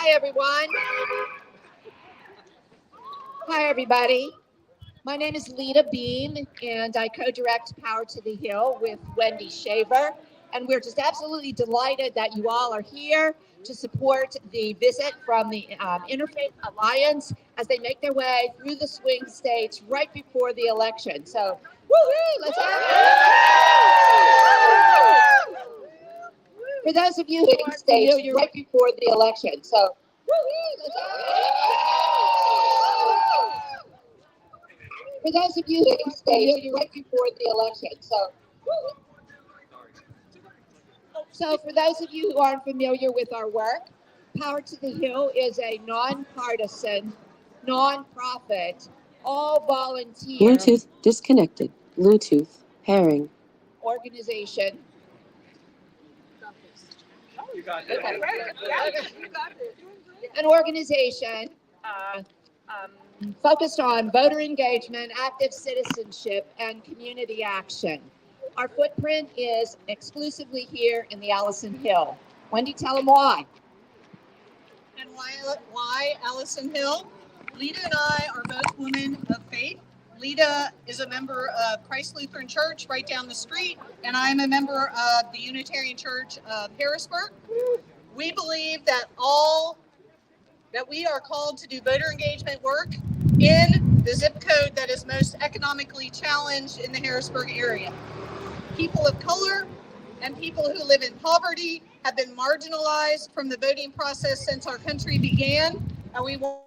Hi, everyone. Hi, everybody. My name is Lita Beam, and I co-direct Power to the Hill with Wendy Shaver. And we're just absolutely delighted that you all are here to support the visit from the Interfaith Alliance as they make their way through the swing states right before the election. So, woohoo! Let's have it! For those of you who are familiar right before the election. So, woohoo! Let's have it! For those of you who are familiar right before the election. So for those of you who aren't familiar with our work, Power to the Hill is a nonpartisan, nonprofit, all volunteer Bluetooth disconnected. Bluetooth pairing. organization. You got it. An organization focused on voter engagement, active citizenship, and community action. Our footprint is exclusively here in the Allison Hill. Wendy, tell them why. And why Allison Hill? Lita and I are both women of faith. Lita is a member of Christ Lutheran Church right down the street, and I'm a member of the Unitarian Church of Harrisburg. We believe that we are called to do voter engagement work in the zip code that is most economically challenged in the Harrisburg area. People of color and people who live in poverty have been marginalized from the voting process since our country began, and we want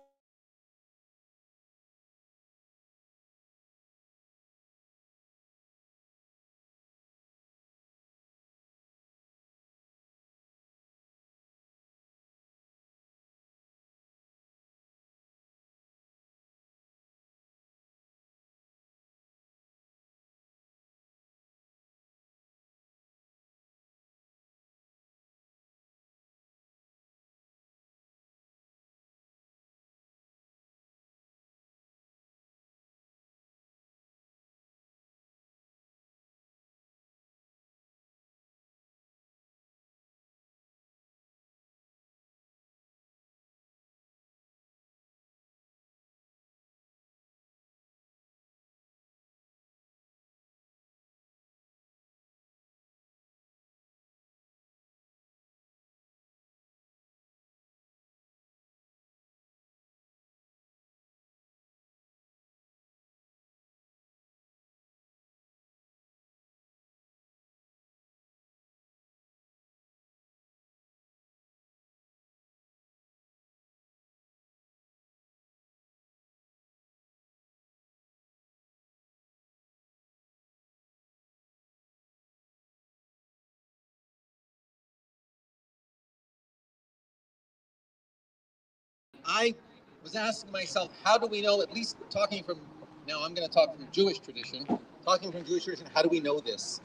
I was asking myself, how do we know, at least talking from, now I'm going to talk from Jewish tradition, how do we know this?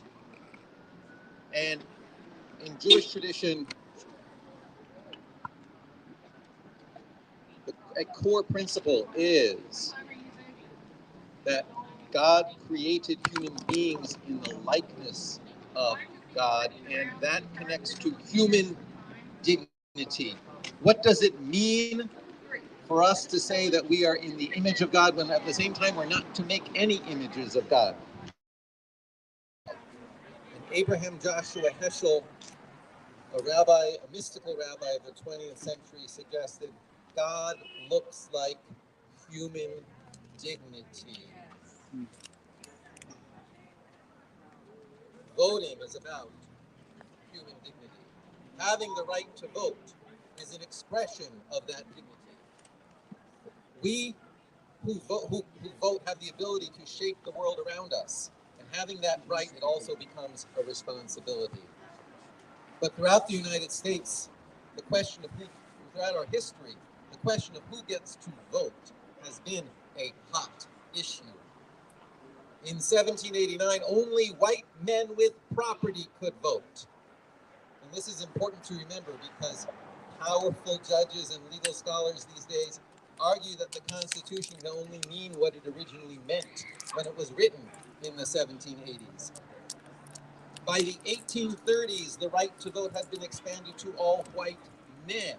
And in Jewish tradition, a core principle is that God created human beings in the likeness of God, and that connects to human dignity. What does it mean for us to say that we are in the image of God when at the same time we're not to make any images of God? And Abraham Joshua Heschel, a mystical rabbi of the 20th century, suggested God looks like human dignity. Voting is about human dignity. Having the right to vote is an expression of that dignity. We who vote have the ability to shape the world around us. And having that right, it also becomes a responsibility. But throughout the United States, throughout our history, the question of who gets to vote has been a hot issue. In 1789, only white men with property could vote. And this is important to remember because powerful judges and legal scholars these days argue that the Constitution can only mean what it originally meant when it was written in the 1780s. By the 1830s, the right to vote had been expanded to all white men.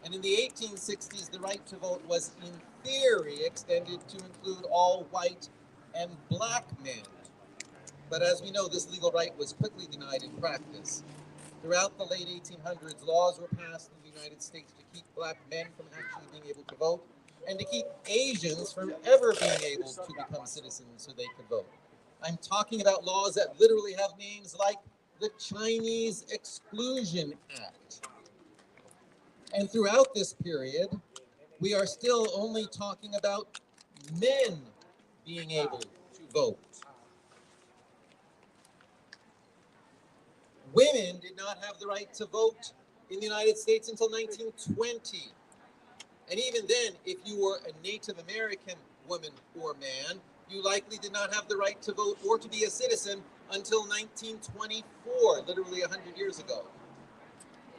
And in the 1860s, the right to vote was in theory extended to include all white and black men. But as we know, this legal right was quickly denied in practice. Throughout the late 1800s, laws were passed in the United States to keep black men from actually being able to vote and to keep Asians from ever being able to become citizens so they could vote. I'm talking about laws that literally have names like the Chinese Exclusion Act. And throughout this period, we are still only talking about men being able to vote. Women did not have the right to vote in the United States until 1920. And even then, if you were a Native American woman or man, you likely did not have the right to vote or to be a citizen until 1924, literally 100 years ago.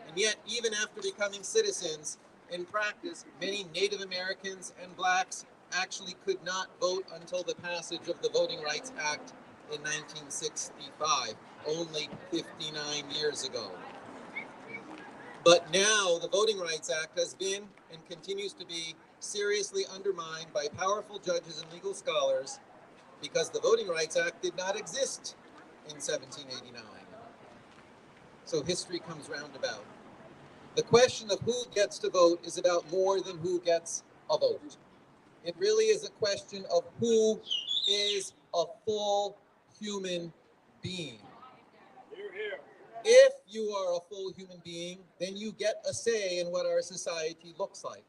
And yet, even after becoming citizens, in practice, many Native Americans and blacks actually could not vote until the passage of the Voting Rights Act in 1965, only 59 years ago. But now the Voting Rights Act has been and continues to be seriously undermined by powerful judges and legal scholars because the Voting Rights Act did not exist in 1789. So history comes roundabout. The question of who gets to vote is about more than who gets a vote. It really is a question of who is a full human being. If you are a full human being, then you get a say in what our society looks like.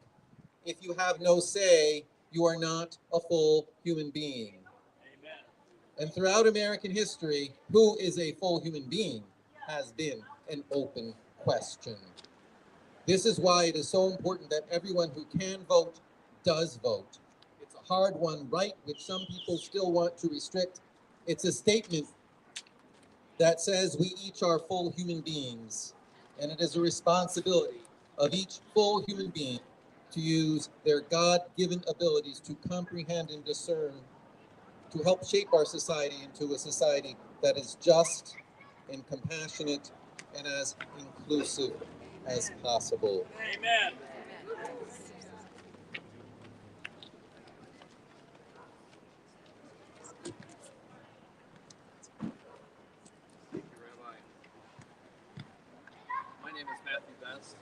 If you have no say, you are not a full human being. Amen. And throughout American history, who is a full human being has been an open question. This is why it is so important that everyone who can vote does vote. It's a hard-won right which some people still want to restrict. It's a statement that says we each are full human beings, and it is a responsibility of each full human being to use their God-given abilities to comprehend and discern, to help shape our society into a society that is just and compassionate and as inclusive as possible. Amen. Thank you, Rabbi. My name is Matthew Best.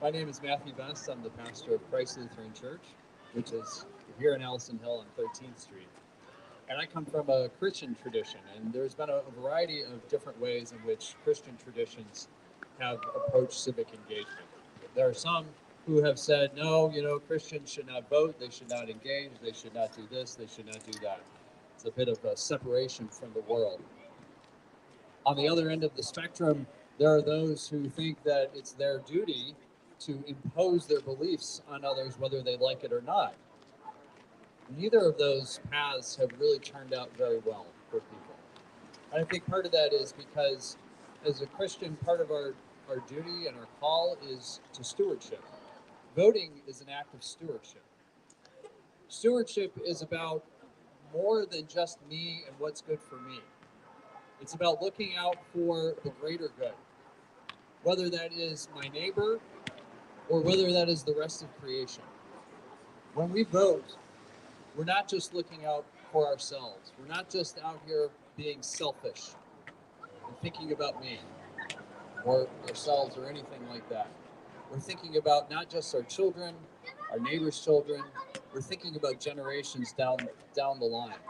My name is Matthew Best. I'm the pastor of Christ Lutheran Church, which is here in Allison Hill on 13th Street. And I come from a Christian tradition, and there's been a variety of different ways in which Christian traditions have approached civic engagement. There are some who have said, no, Christians should not vote, they should not engage, they should not do this, they should not do that. It's a bit of a separation from the world. On the other end of the spectrum, there are those who think that it's their duty to impose their beliefs on others, whether they like it or not. Neither of those paths have really turned out very well for people. And I think part of that is because as a Christian, part of our duty and our call is to stewardship. Voting is an act of stewardship. Stewardship is about more than just me and what's good for me. It's about looking out for the greater good, whether that is my neighbor or whether that is the rest of creation. When we vote, we're not just looking out for ourselves. We're not just out here being selfish and thinking about me or ourselves or anything like that. We're thinking about not just our children, our neighbors' children. We're thinking about generations down the line.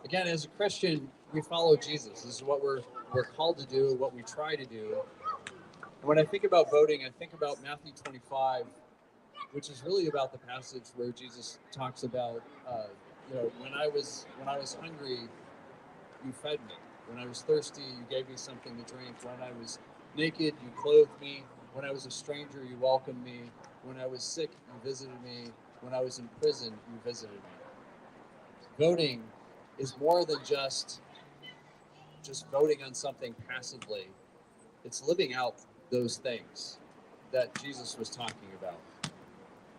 Again, as a Christian, we follow Jesus. This is what we're called to do, what we try to do. And when I think about voting, I think about Matthew 25, which is really about the passage where Jesus talks about, when I was hungry, you fed me. When I was thirsty, you gave me something to drink. When I was naked, you clothed me. When I was a stranger, you welcomed me. When I was sick, you visited me. When I was in prison, you visited me. Voting is more than just voting on something passively. It's living out those things that Jesus was talking about.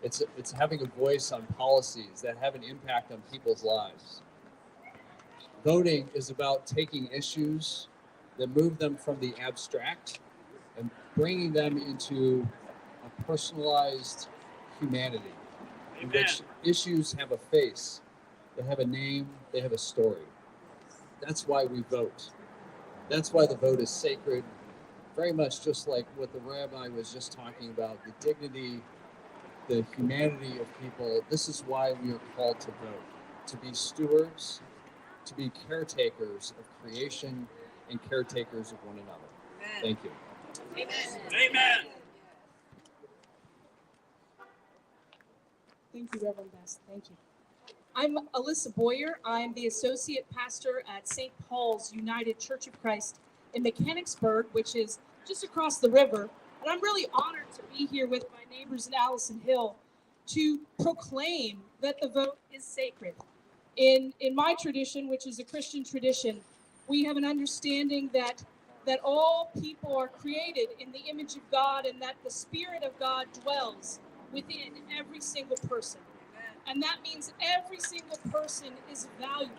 It's having a voice on policies that have an impact on people's lives. Voting is about taking issues that move them from the abstract and bringing them into a personalized humanity in which issues have a face, they have a name, they have a story. That's why we vote. That's why the vote is sacred, very much just like what the rabbi was just talking about, the dignity, the humanity of people. This is why we are called to vote, to be stewards, to be caretakers of creation and caretakers of one another. Amen. Thank you. Amen. Amen. Thank you, Reverend Best. Thank you. I'm Alyssa Boyer. I'm the associate pastor at St. Paul's United Church of Christ in Mechanicsburg, which is just across the river. And I'm really honored to be here with my neighbors in Allison Hill to proclaim that the vote is sacred. In my tradition, which is a Christian tradition, we have an understanding that all people are created in the image of God and that the Spirit of God dwells within every single person. And that means every single person is valuable.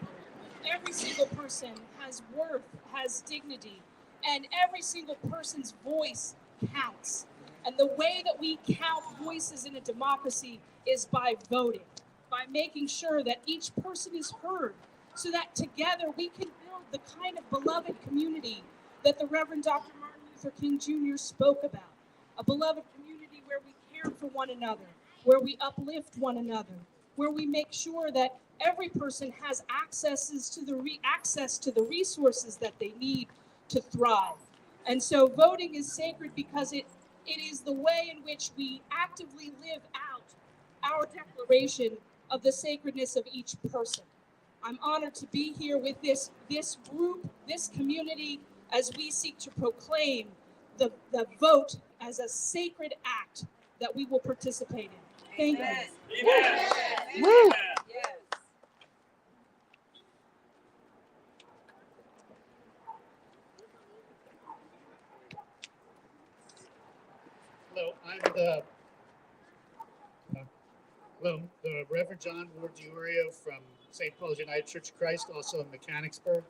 Every single person has worth, has dignity, and every single person's voice counts. And the way that we count voices in a democracy is by voting, by making sure that each person is heard, so that together we can build the kind of beloved community that the Reverend Dr. Martin Luther King Jr. spoke about. A beloved community where we care for one another, where we uplift one another, where we make sure that every person has access to the resources that they need to thrive. And so voting is sacred because it is the way in which we actively live out our declaration of the sacredness of each person. I'm honored to be here with this group, this community, as we seek to proclaim the vote as a sacred act that we will participate in. Thank you. Amen. Woo! Hello, I'm the Reverend John Ward DiOrio from St. Paul's United Church of Christ, also in Mechanicsburg.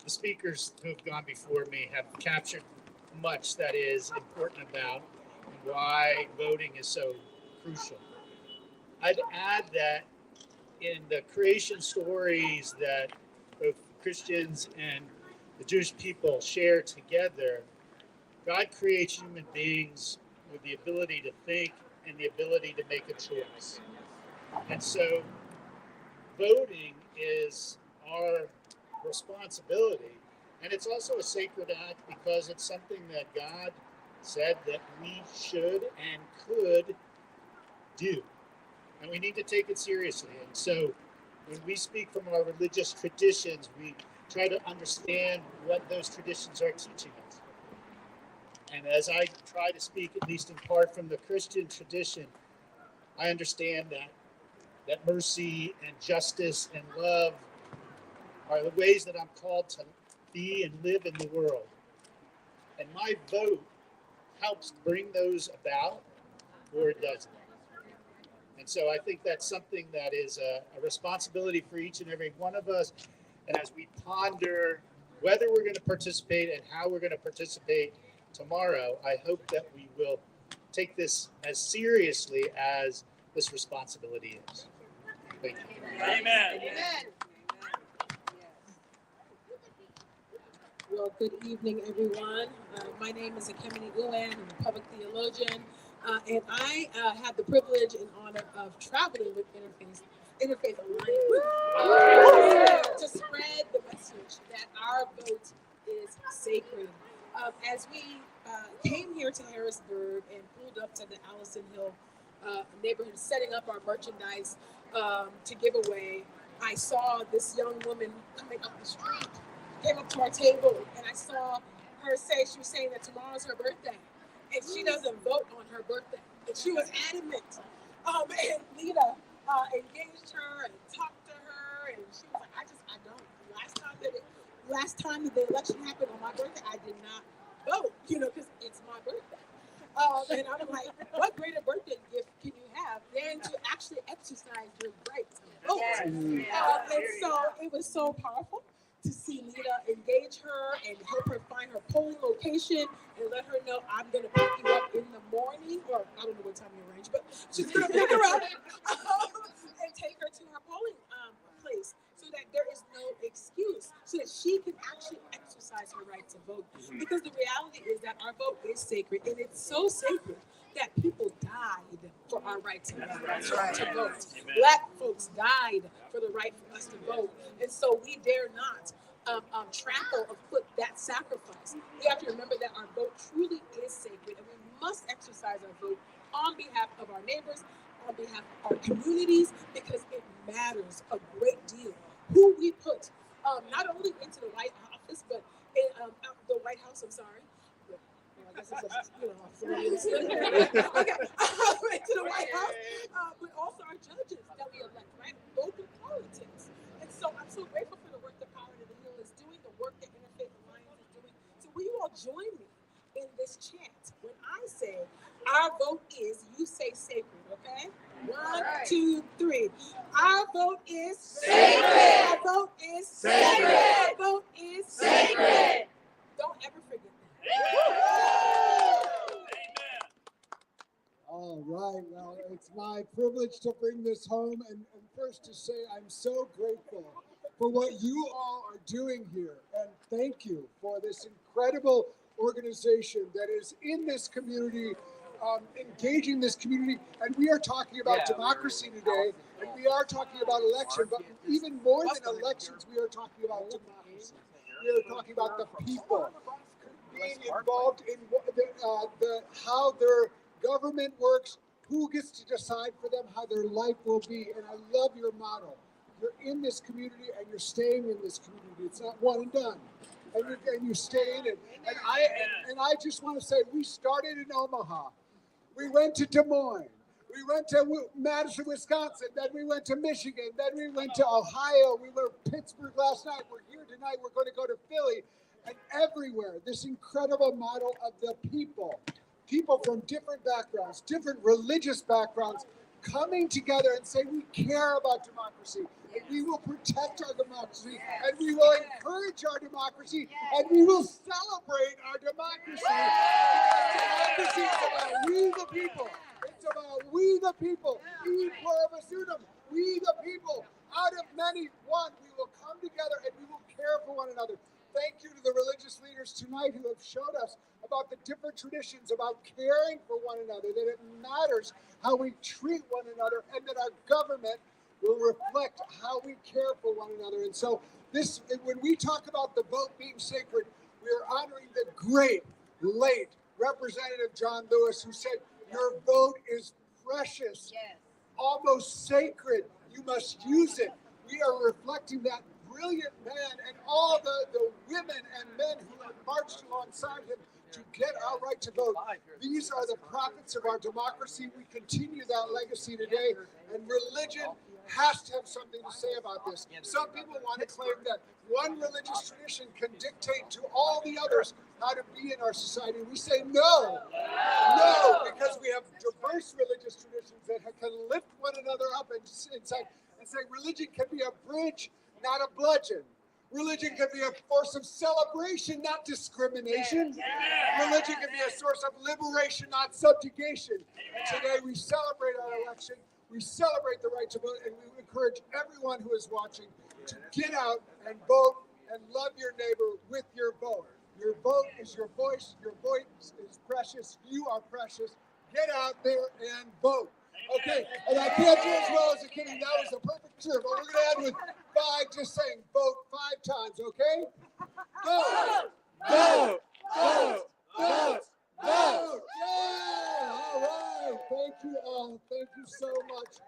The speakers who have gone before me have captured much that is important about why voting is so crucial. I'd add that in the creation stories that both Christians and the Jewish people share together, God creates human beings with the ability to think and the ability to make a choice. And so voting is our responsibility. And it's also a sacred act because it's something that God said that we should and could do. And we need to take it seriously. And so when we speak from our religious traditions, we try to understand what those traditions are teaching us. And as I try to speak, at least in part from the Christian tradition, I understand that mercy and justice and love are the ways that I'm called to be and live in the world. And my vote helps bring those about, or it doesn't. And so I think that's something that is a responsibility for each and every one of us. And as we ponder whether we're going to participate and how we're going to participate tomorrow, I hope that we will take this as seriously as this responsibility is. Thank you. Amen. Well, good evening, everyone. My name is Ekemini Uwan. I'm a public theologian, and I have the privilege and honor of traveling with Interfaith Alliance to spread the message that our vote is sacred. As we came here to Harrisburg and pulled up to the Allison Hill neighborhood, setting up our merchandise to give away, I saw this young woman coming up the street, came up to our table, and I saw her say, she was saying that tomorrow's her birthday, and she doesn't vote on her birthday. And she was adamant. And Lita engaged her and talked to her, and she was like, I don't. Last time that the election happened on my birthday, I did not vote, because it's my birthday. And I'm like, what greater birthday gift can you have than to actually exercise your right vote. And so it was so powerful to see Lita engage her and help her find her polling location and let her know I'm going to pick you up in the morning, or I don't know what time you arrange, but she's going to pick her up and take her to her polling place so that there is no excuse, so that she can actually exercise her right to vote. Because the reality is that our vote is sacred, and it's so sacred that people died for our right to vote. Black folks died for the right for us to vote. And so we dare not trample or put that sacrifice. We have to remember that our vote truly is sacred, and we must exercise our vote on behalf of our neighbors, on behalf of our communities, because it matters a great deal who we put not only into the White Office, but in the White House, I'm sorry. I guess it's into the White House, but also our judges that we elect, right? Both in politics. And so I'm so grateful for the work that Power to the Hill is doing, the work that Interfaith Alliance is doing. So will you all join me in this chant? When I say, our vote is, you say sacred, okay? 1, 2, 3. Our vote is sacred. Our vote is sacred. Our vote is sacred. Don't ever forget that. All right, well, it's my privilege to bring this home and first to say I'm so grateful for what you all are doing here. And thank you for this incredible organization that is in this community, engaging this community. And we are talking about democracy today, and we are talking about election, but even more than elections, we are talking about democracy. We are talking about the people being involved in how their government works, who gets to decide for them how their life will be. And I love your motto. You're in this community and you're staying in this community. It's not one and done. And you stay in it. And I just want to say, we started in Omaha. We went to Des Moines. We went to Madison, Wisconsin. Then we went to Michigan. Then we went to Ohio. We were in Pittsburgh last night. We're here tonight. We're going to go to Philly. And everywhere, this incredible model of the people from different backgrounds, different religious backgrounds, coming together and say, we care about democracy, and we will protect our democracy, and we will encourage our democracy, and we will celebrate our democracy. Because democracy is about we the people. It's about we the people. E pluribus unum. We the people. Out of many, one. We will come together and we will care for one another. Thank you to the religious leaders tonight who have showed us about the different traditions, about caring for one another, that it matters how we treat one another, and that our government will reflect how we care for one another. And so when we talk about the vote being sacred, we are honoring the great, late Representative John Lewis, who said, your vote is precious, almost sacred. You must use it. We are reflecting that brilliant man and all the women and men who have marched alongside him to get our right to vote. These are the prophets of our democracy. We continue that legacy today, and religion has to have something to say about this. Some people want to claim that one religious tradition can dictate to all the others how to be in our society. We say no, because we have diverse religious traditions that can lift one another up and say religion can be a bridge, not a bludgeon. Religion can be a force of celebration, not discrimination. Religion can be a source of liberation, not subjugation. And today we celebrate our election. We celebrate the right to vote, and we encourage everyone who is watching to get out and vote and love your neighbor with your vote. Your vote is your voice. Your voice is precious. You are precious. Get out there and vote. Okay, and I can't do as well as a kitty. That was a perfect serve. But we're going to end with 5, just saying vote 5 times, okay? Vote! Vote! Vote! Vote! Vote! Yeah! All right. Thank you all. Thank you so much.